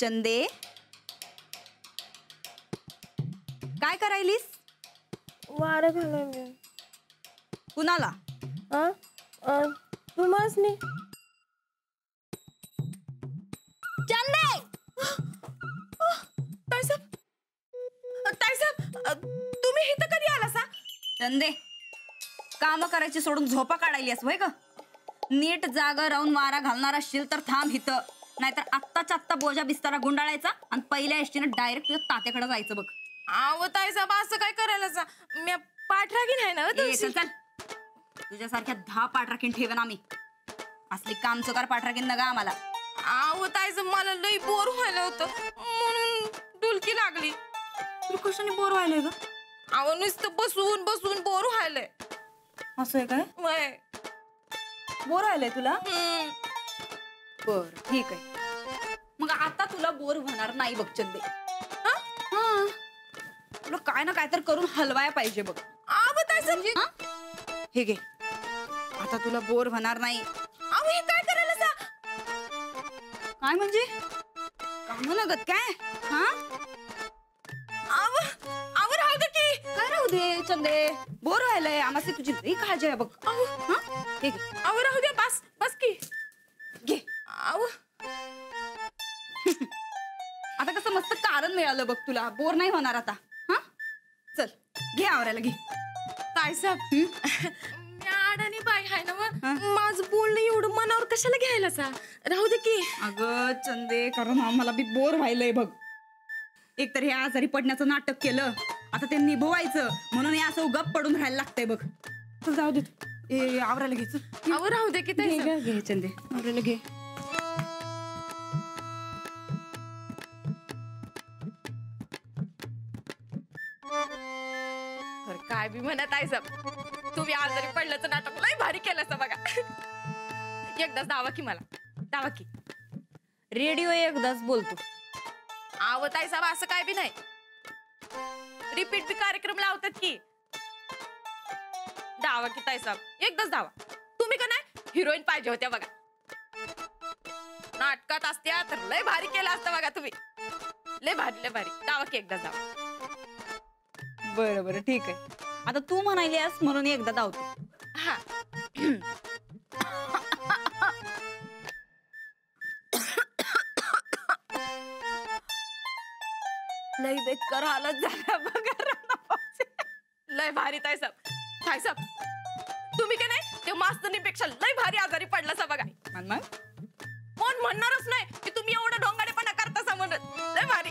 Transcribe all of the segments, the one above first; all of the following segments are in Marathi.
चंदे, काय करायलीस? वारा घालायला. कुणाला? तुम्हाच नाही. चंदे, तुम्ही इथं कधी आला सा? चंदे, काम करायची सोडून झोपा काढायलीस वय ग? नीट जागा राहून वारा घालणार असशील तर थांब इथं, नाहीतर आत्ताच्या आत्ता बोजा बिस्तारा गुंडाळायचा आणि पहिल्या एसटीने डायरेक्ट तुझ्या तात्याकडे जायचं बघ. आव ताईसाहेब असं काय करायला सा? मी पाठराखीन आहे ना चल चल, तुझ्यासारख्या 10 पाठराखीन ठेवेन आम्ही. असली काम चुकार पाठराखीन नका आम्हाला. आव ताईसाहेब मला लई बोर व्हायला होतं म्हणून डुलकी लागली. तू कशाने बोर व्हायलंय ग? आव नुसतं बसून बसून बोर व्हायलंय. असं आहे काय? वय बोर व्हायलंय तुला? बर ठीक आहे, मग आता तुला बोर होणार नाही बघ चंदे. तुला काय ना काय तर करून हलवाया पाहिजे बघ. हे घे, आता तुला बोर होणार नाही. हे काय करायला सा? काय म्हणजे काम नगत काय? हा राहू दे की. काय राहू दे चंदे, बोर व्हायलंय आम्हाला, तुझी लई काळजी आहे बघ. हे घे. राहू दे, बस बस की. घे. आता कसं मस्त कारण मिळालं बघ तुला, बोर नाही होणार आता. हा चल घे, आवरायला घे. ताईसाहेब, मी अडाणी बाई आहे ना, माझं बोलणं एवढं मनावर कशाला घ्यायला सा? राहू दे की. अगं चंदे, कारण आम्हाला बी बोर व्हायलंय बघ. एकतर हे आजारी पडण्याचं नाटक केलं, आता ते निभवायचं म्हणून हे असं गप पडून राहायला लागतंय बघ. चल जाऊ दे, आवरायला घे. राहू दे की ताईसाहेब. घे चंदे, आवरायला घे. काय बी म्हणत आहे सब, तुम्ही आजारी पडल्याचं नाटक लय भारी केलं बघा. एकदाच दावा की मला, दावा की. रेडिओ एकदाच बोलतो. आवत आहे सब, असं काय बी नाही. रिपीट बी कार्यक्रम लावतात की. दावा की ताईसाहेब, एकदाच दावा. तुम्ही का नाही हिरोईन पाहिजे होत्या बघा. नाटकात असत्या तर लय भारी केलं असतं बघा तुम्ही. लय भारी लय भारी. दावा की एकदाच दावा. बरं बरं ठीक आहे, आता तू म्हणायलीस म्हणून एकदा धावतो. हा. लय बेकार हालत झाला बघा. लय भारी ताईसाहेब. ताईसाहेब, तुम्ही का नाही ते मास्तनीपेक्षा लय भारी आजारी पडलासा बघा. कोण म्हणणारच नाही की तुम्ही एवढं ढोंगाडेपणा करतासा म्हणत. लय भारी.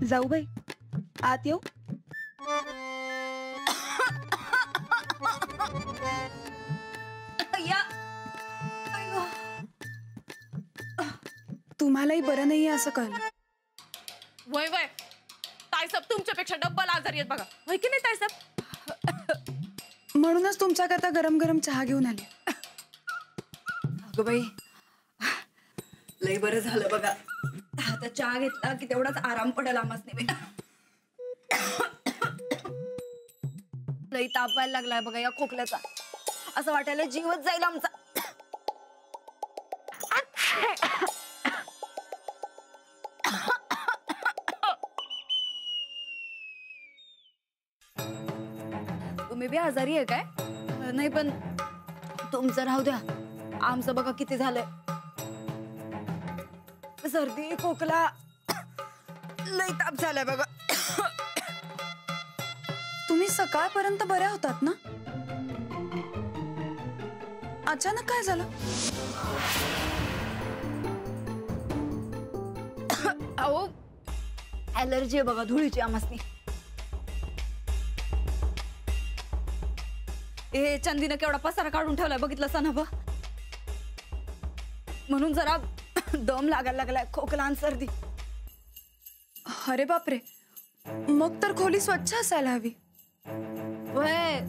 जाऊ बाई, आत येऊ? तुम्हालाही बरं नाहीये असं कळलं. वय वय ताईसाहेब, तुमच्यापेक्षा डब्बल आजारी आहेत बघा. वय की नाही ताईसाहेब? म्हणूनच तुमच्याकरता गरम गरम चहा घेऊन आले. अगं बाई, लय बरं झालं बघा. आता चहा घेतला की तेवढाच आराम पडेल आम्हाला. लई ताप व्हायला लागलाय बघा या खोकल्याचा. असं वाटायला जीवच जाईल आमचा. तुम्ही बी आजारी आहे काय? नाही पण तुमचं राहू द्या, आमचं बघा किती झालंय. सर्दी खोकला लई ताप झालाय बघा. तुम्ही सकाळपर्यंत बऱ्या होतात ना, अचानक काय झालं? अहो, ॲलर्जी आहे बघा धुळीची आमसनी. ए चंदीनं केवढा पसारा काढून ठेवलाय बघितलं सा ना बा. म्हणून जरा दम लागायला लागलाय, खोकला आणि सर्दी. अरे बापरे, मग तर खोली स्वच्छ असायला हवी. वय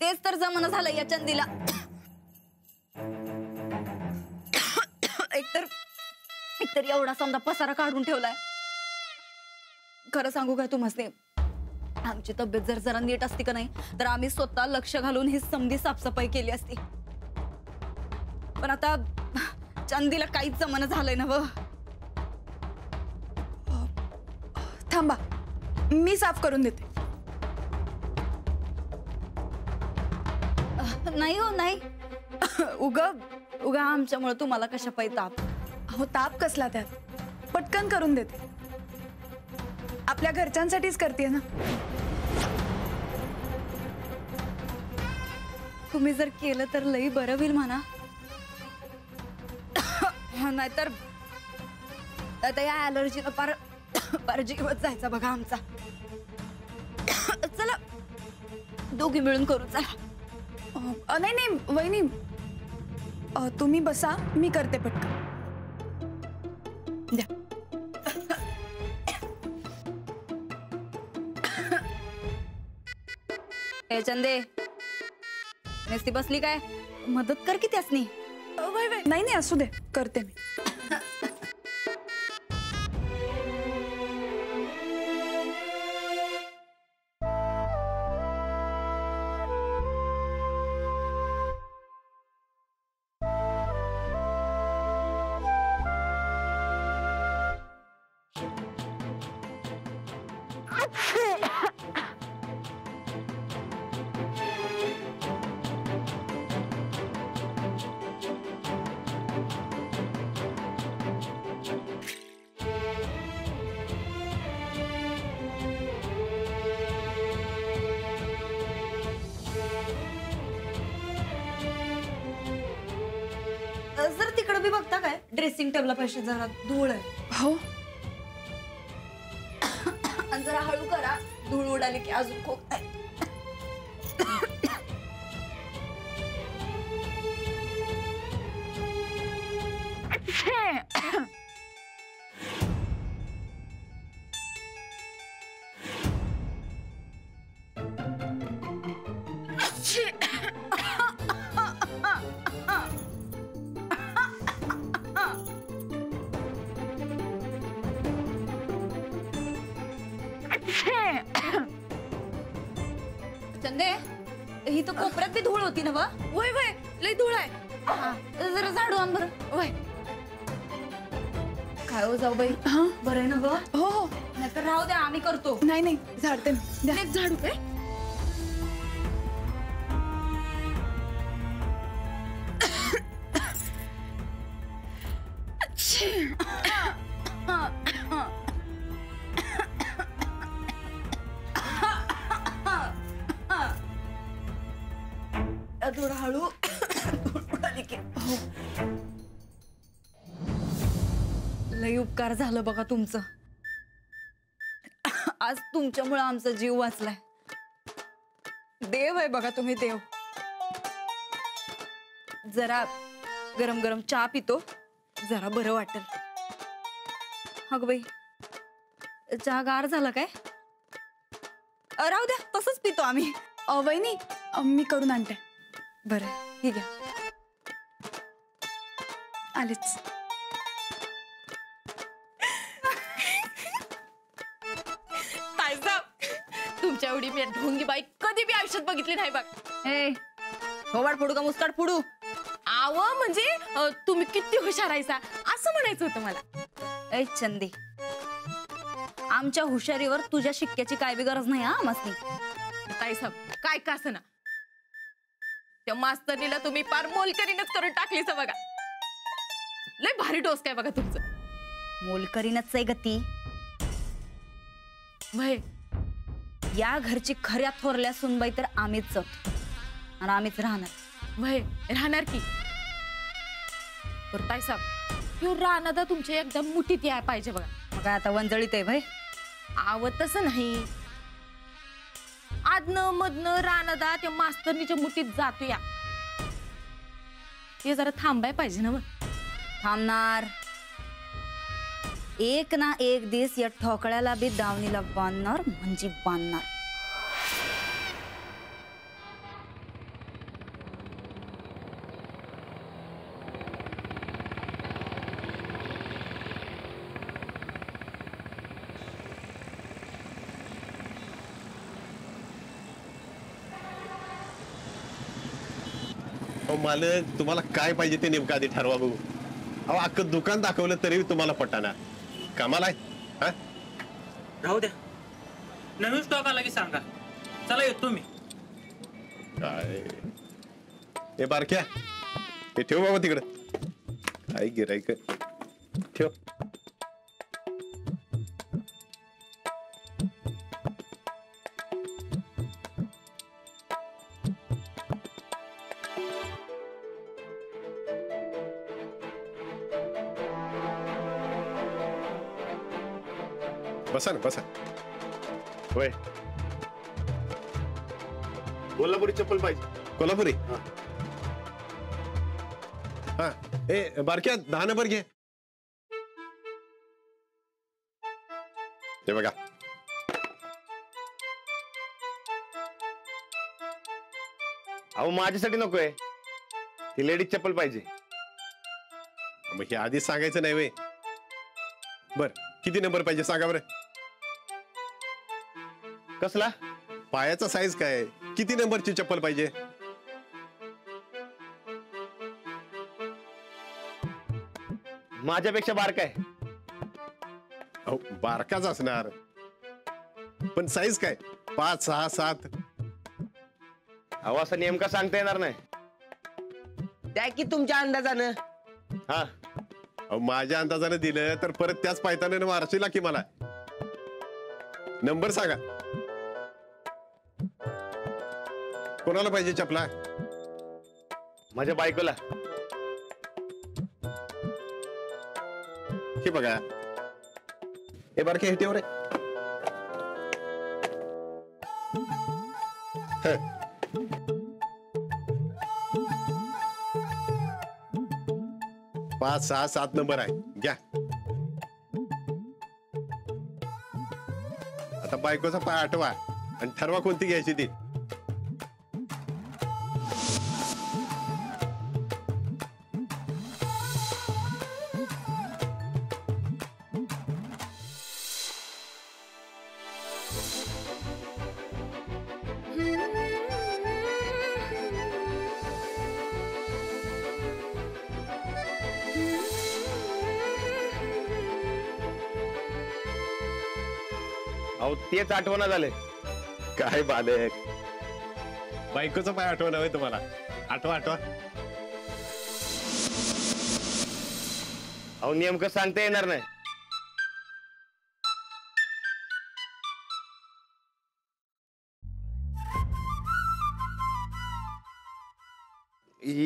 तेच तर जमणं झालं या चंदीला. एकतर एवढा समजा पसारा काढून ठेवलाय. खरं सांगू काय तुम्हाला, आमची तब्येत जर जरा नीट असती का नाही तर आम्ही स्वतः लक्ष घालून ही समधी साफसफाई केली असती. पण आता चंदीला काहीच जमणं झालंय ना व. थांबा, मी साफ करून देते. नाही हो नाही. उगा आमच्यामुळे तुम्हाला कशा पायी ताप. हो, ताप कसला त्यात, पटकन करून देते. आपल्या घरच्यांसाठीच करते ना. तुम्ही जर केलं तर लई बरं होईल म्हणा. नाहीतर आता या ॲलर्जीला पार जीवच जायचा बघा आमचा. चला दोघी मिळून करू चला. नाही नाही वहिनी, तुम्ही बसा, मी करते पटकन. द्या. ए चंदे, नुसती बसली काय? मदत कर की त्यासनी. नाही नाही, असू दे, करते मी. जर तिकडे बी बघता काय, ड्रेसिंग टेबला पैसे जरा धूळ आहे. हो, आणि जरा हळू करा, धूळ उडाली की अजून खूप आहे. चंदे, ही तर कोपऱ्यात बी धूळ होती ना व. वय वय, लय धूळ आहे. जरा झाडू आण बरं. वय, काय हो जाऊ बाई, हा, बरं आहे ना व. हो हो, नाहीतर राहू द्या, आम्ही करतो. नाही नाही, झाडते मी. द्या. एक झाडू काय? थोडं हळू उडाली की. हो, लई उपकार झालं बघा तुमचं. आज तुमच्यामुळे आमचा जीव वाचलाय. देव आहे बघा तुम्ही, देव. जरा गरम गरम चहा पितो, जरा बरं वाटेल. अगं बाई, चहा गार झाला काय? राहू द्या, तसंच पितो आम्ही. वहिनी, मी करून आणते. बरं, हे घ्या. आलेच. ताईसाब, तुमच्या एवढी मी ढोंगी बाई कधी बी आयुष्यात बघितली नाही बघ. ए, थोबाड फोडू का मुस्काट फोडू? आव म्हणजे तुम्ही किती हुशार आहेसा असं म्हणायचं होतं मला. ए चंदी, आमच्या हुशारीवर तुझ्या शिक्क्याची काय बी गरज नाही हा आम्हासनी. ताईसाब, काय का असं ना, त्या मास्तरीला तुम्ही पार मोलकरीनच करून टाकलीच बघा. लय भारी डोस काय बघा तुमचं. मोलकरीनच आहे गती. वय, या घरची खऱ्या थोरल्या सुनबाई तर आम्हीच आहोत आणि आम्हीच राहणार. वय राहणार की. बरं ताईसाब, ह्यो रानादा तुमच्या एकदम मुठीत याय पाहिजे बघा. मग काय आता वंजळीत आहे भाई? आव तसं नाही, आदनं मधनं रानादा त्या मास्तरणीच्या मुठीत जातो या. ते जरा थांबाय पाहिजे ना. थांबणार. एक ना एक दिवस या ठोकळ्याला बी दावणीला बांधणार म्हणजे बांधणार. मालक, तुम्हाला काय पाहिजे ते नेमकं आधी ठरवा बघू. अहो अख्खं दुकान दाखवलं तरी तुम्हाला पटाना. कामाला आहे हा? राहू द्या, नवीन स्टॉक आला की सांगा. चला येतो मी. काय हे बारक्या, हे ठेव बाबा तिकडे. काय गिराईक ठेव. बसा ना बसा. होय, कोल्हापुरी चप्पल पाहिजे. कोल्हापुरी. हा ए बारक्या 10 नंबर घे. हे बघा. अहो माझ्यासाठी नकोय, ती लेडीज चप्पल पाहिजे. मग हे आधीच सांगायचं नाही वे. बर किती नंबर पाहिजे सांगा बरं. कसला? पायाचा साईज काय, किती नंबरची चप्पल पाहिजे. माझ्यापेक्षा बारका आहे. अहो बारकाच असणार, पण साईज काय 5, 6, 7. अहो असं नेमका सांगता येणार नाही. त्या की तुमच्या अंदाजानं. हा अहो माझ्या अंदाजाने दिलं तर परत त्याच पायताने मारशीला की मला. नंबर सांगा. कोणाला पाहिजे चपला. माझ्या बायकोला. हे बघा. हे बारके हे ठेव रे. हं. 5, 6, 7 नंबर आहे घ्या. आता बायकोचा पाय आठवा आणि ठरवा कोणती घ्यायची ती. अहो तेच आठवणा झालंय. काय बालक, बायकोचा पाय आठवा नव्हे तुम्हाला. आठवा आठवा. अहो नेमकं सांगता येणार नाही.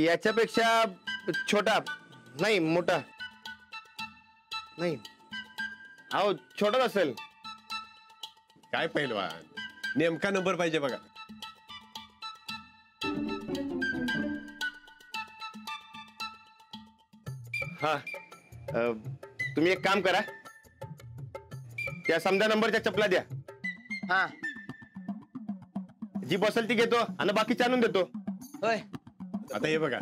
याच्यापेक्षा छोटा नाही, मोठा नाही. अहो छोटाच असेल. काय पहिलवान, नेमका नंबर पाहिजे बघा. हा तुम्ही एक काम करा, त्या समजा नंबरच्या चपला द्या. हा जी बसेल ती घेतो आणि बाकीची आणून देतो. होय. आता हे बघा,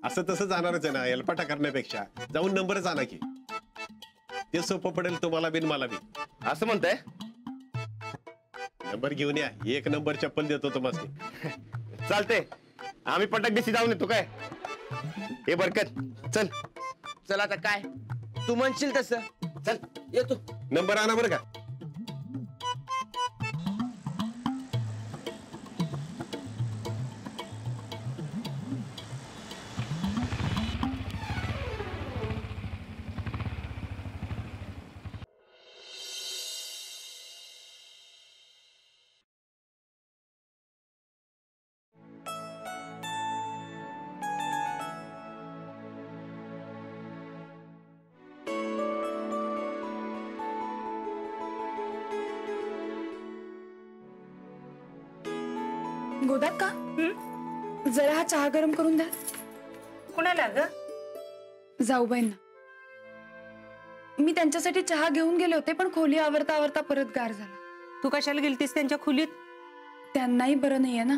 असं तसं जाणारच आहे ना. एलपाटा करण्यापेक्षा जाऊन नंबरच आणा की. ते सोपं पडेल तुम्हाला बिन मला बी. असं म्हणताय. नंबर घेऊन या, 1 नंबर चप्पल देतो तुम्हाला. चालते, आम्ही पटक दिशी जाऊन येतो. काय हे बरकत, चल. चल आता काय तू म्हणशील तसं. चल येतो. नंबर आणा बरं का. गोदात का जरा हा चहा गरम करून द्या. कुणाला ग? जाऊबाईंना. मी त्यांच्यासाठी चहा घेऊन गेले होते, पण खोली आवरता आवरता परत गार झाला. तू कशाला गेलतीस त्यांच्या खोलीत? त्यांनाही बरं नाहीये ना,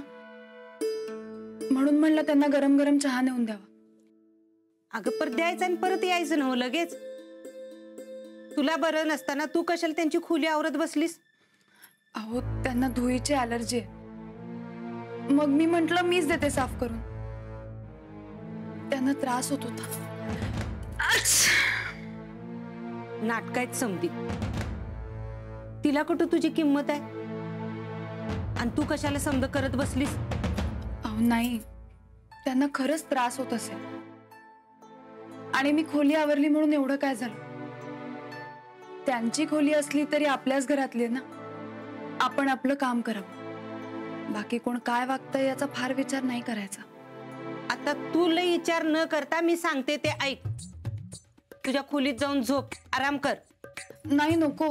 म्हणून म्हणलं त्यांना गरम गरम चहा नेऊन द्यावा. अगं परत द्यायचं आणि परत यायचं ना लगेच. तुला बरं नसताना तू कशाला त्यांची खोली आवरत बसलीस? अहो त्यांना धुळीची ॲलर्जी आहे. मग मी म्हंटल मीच देते साफ करून. त्यांना त्रास होत होता नाटकात समधी तिला कुठं तुझी किंमत आहे आणि तू कशाला समज करत बसलीस? अहो नाही, त्यांना खरंच त्रास होत असेल आणि मी खोली आवरली म्हणून एवढं काय झालं. त्यांची खोली असली तरी आपल्याच घरातली ना. आपण आपलं काम करावं, बाकी कोण काय वागतंय याचा फार विचार नाही करायचा. आता तू लय विचार न करता मी सांगते ते ऐक. तुझ्या खोलीत जाऊन झोप, आराम कर. नाही नको,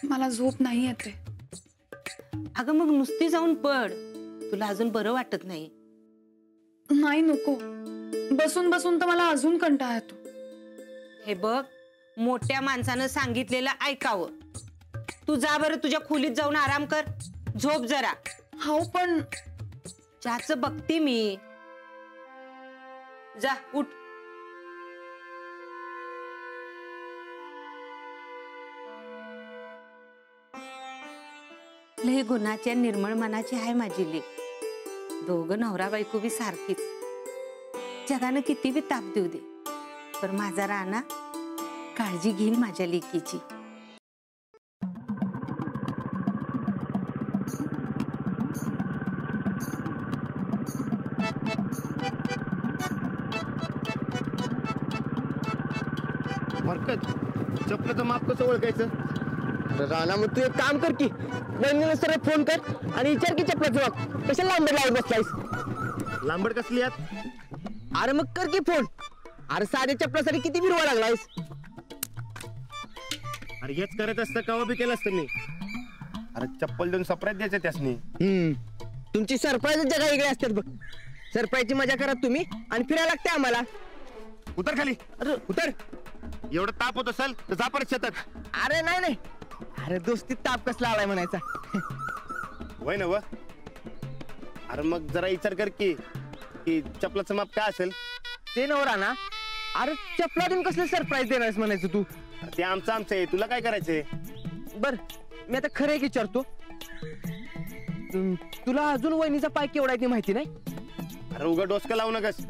मला झोप नाही येते. अगं मग नुसती जाऊन पड, तुला अजून बरं वाटत नाही. नाही नको, बसून बसून तर मला अजून कंटाळा येतो. हे बघ, मोठ्या माणसानं सांगितलेलं ऐकावं. तू जा बरं तुझ्या खोलीत जाऊन आराम कर, झोप जरा. हो पण चहाच बघते मी. जा उठ. लय गुणाच्या निर्मळ मनाची आहे माझी लेक. दोघं नवरा बायको बी सारखीच. जगानं किती बी ताप देऊ दे, पण माझा राणा काळजी घेईल माझ्या लेकीची. मरकत चपलाचं माप कसं ओळखायचं? राणा मग तू एक काम कर की, बहिणीला सरळ फोन कर आणि विचार की चपलाचं माप. कशाला लांबड लावत बसलायस? लांबड कसली यात? अरे मग कर की फोन. अरे साध्या चपलासाठी किती फिरवा लागलायस? अरे हेच करत असतं कवा बी केलं असतं मी. अरे चप्पल देऊन सरप्राईज द्यायचं त्यासनी. तुमची सरप्राईज जगा वेगळे असतात बघ. सरप्राईजची मजा करा तुम्ही आणि फिरायला लागते आम्हाला. उतर खाली. अरे उतर. एवढं ताप होत असेल तर जा परत शेतात. अरे नाही नाही, अरे दोस्तीत ताप कसला आलाय म्हणायचा. वय ना व. अरे मग जरा विचार कर की चपलाचं माप काय असेल ते नवरा ना. अरे चपला देऊन कसलं सरप्राईज देणारस म्हणायचं तू? ते आमचं आहे, तुला काय करायचंय? बर मी आता खरं एक विचारतो, तुला अजून वहिनीचा पाय केवढा आहे ते माहिती नाही? अरे उगा डोसकं लावू नकस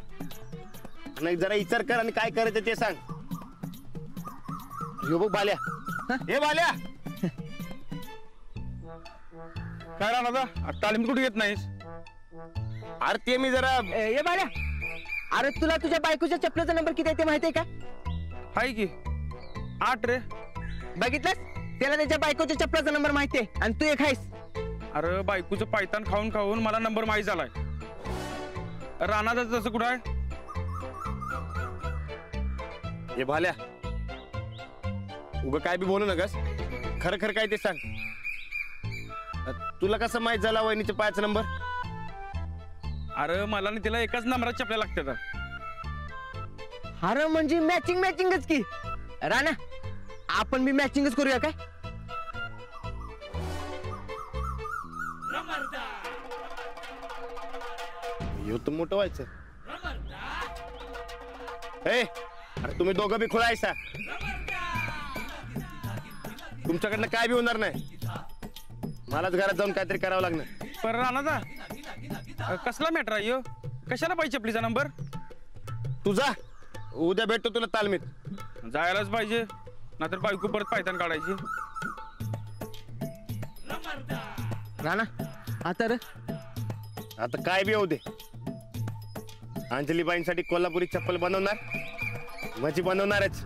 आणि जरा विचार कर आणि काय करायचं ते सांग. यो बघ बाल्या. हे बाल्या काय राहणार तालीम कुठे घेत नाहीस? अरे ते मी जरा ये बाल्या. अरे तुला तुझ्या बायकोच्या चपलाचा नंबर किती आहे ते माहितीये का? हाय की 8 रे. बघितलंस, त्याला त्याच्या बायकोच्या चपलाचा नंबर माहितीये आणि तू एक आहेस. अरे बायकोचं पायतान खाऊन खाऊन मला नंबर माहीत झालाय. राणाचं तसं कुठं आहे? हे भाल्या उगा काय बी बोलू नकस, खरं खरं काय ते सांग. तुला कसं माहित झाला वहिनीच्या पायाचा नंबर? अरे मला ना तिला एकाच नंबरात चपल्या लागतात. अरे म्हणजे मॅचिंगच की. राणा आपण बी मॅचिंगच करूया काय? तर मोठं व्हायचं. अरे तुम्ही दोघं बी खुळायचा. तुमच्याकडनं काय बी होणार नाही. मलाच घरात जाऊन काहीतरी करावं लागणार. पण राणाचा कसला मॅटर आहे ह्यो? कशाला पाहिजे चपलीचा नंबर? तुझा उद्या भेटतो तुला तालमीत. जायलाच पाहिजे, नाहीतर बायको परत पायतान काढायची. राणा आता काय बी होऊ दे, अंजलीबाईंसाठी कोल्हापुरी चप्पल बनवणार म्हणजे बनवणारच.